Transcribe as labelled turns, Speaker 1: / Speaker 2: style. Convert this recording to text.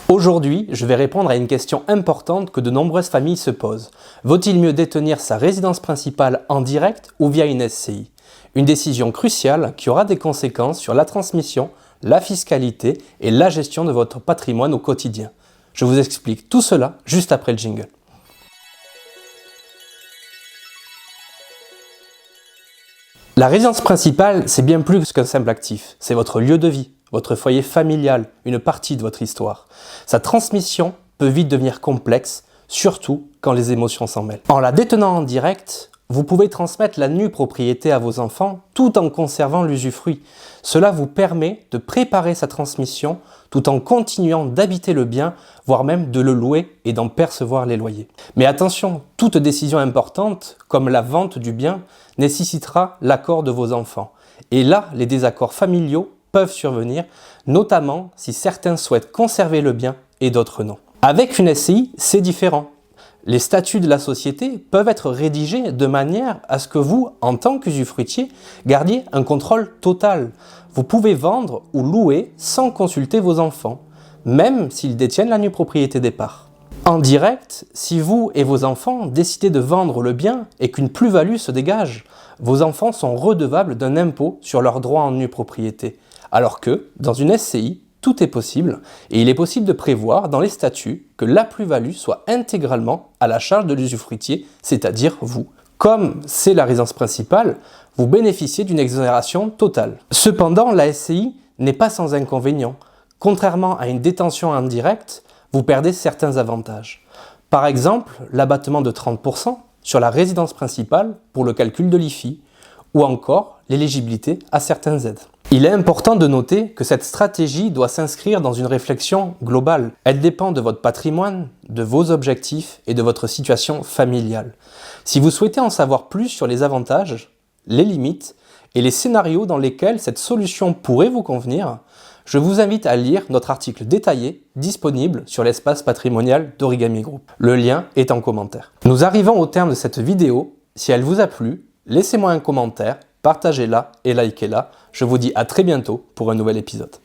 Speaker 1: Aujourd'hui, je vais répondre à une question importante que de nombreuses familles se posent. Vaut-il mieux détenir sa résidence principale en direct ou via une SCI? Une décision cruciale qui aura des conséquences sur la transmission, la fiscalité et la gestion de votre patrimoine au quotidien. Je vous explique tout cela juste après le jingle. La résidence principale, c'est bien plus qu'un simple actif. C'est votre lieu de vie, votre foyer familial, une partie de votre histoire. Sa transmission peut vite devenir complexe, surtout quand les émotions s'en mêlent. En la détenant en direct, vous pouvez transmettre la nue propriété à vos enfants tout en conservant l'usufruit. Cela vous permet de préparer sa transmission tout en continuant d'habiter le bien, voire même de le louer et d'en percevoir les loyers. Mais attention, toute décision importante, comme la vente du bien, nécessitera l'accord de vos enfants. Et là, les désaccords familiaux peuvent survenir, notamment si certains souhaitent conserver le bien et d'autres non. Avec une SCI, c'est différent. Les statuts de la société peuvent être rédigés de manière à ce que vous, en tant qu'usufruitier, gardiez un contrôle total. Vous pouvez vendre ou louer sans consulter vos enfants, même s'ils détiennent la nue propriété des parts. En direct, si vous et vos enfants décidez de vendre le bien et qu'une plus-value se dégage, vos enfants sont redevables d'un impôt sur leurs droits en nue propriété. Alors que, dans une SCI, tout est possible et il est possible de prévoir dans les statuts que la plus-value soit intégralement à la charge de l'usufruitier, c'est-à-dire vous. Comme c'est la résidence principale, vous bénéficiez d'une exonération totale. Cependant, la SCI n'est pas sans inconvénients. Contrairement à une détention indirecte, vous perdez certains avantages. Par exemple, l'abattement de 30% sur la résidence principale pour le calcul de l'IFI, ou encore l'éligibilité à certaines aides. Il est important de noter que cette stratégie doit s'inscrire dans une réflexion globale. Elle dépend de votre patrimoine, de vos objectifs et de votre situation familiale. Si vous souhaitez en savoir plus sur les avantages, les limites et les scénarios dans lesquels cette solution pourrait vous convenir, je vous invite à lire notre article détaillé disponible sur l'espace patrimonial d'Origami Group. Le lien est en commentaire. Nous arrivons au terme de cette vidéo. Si elle vous a plu, laissez-moi un commentaire, partagez-la et likez-la. Je vous dis à très bientôt pour un nouvel épisode.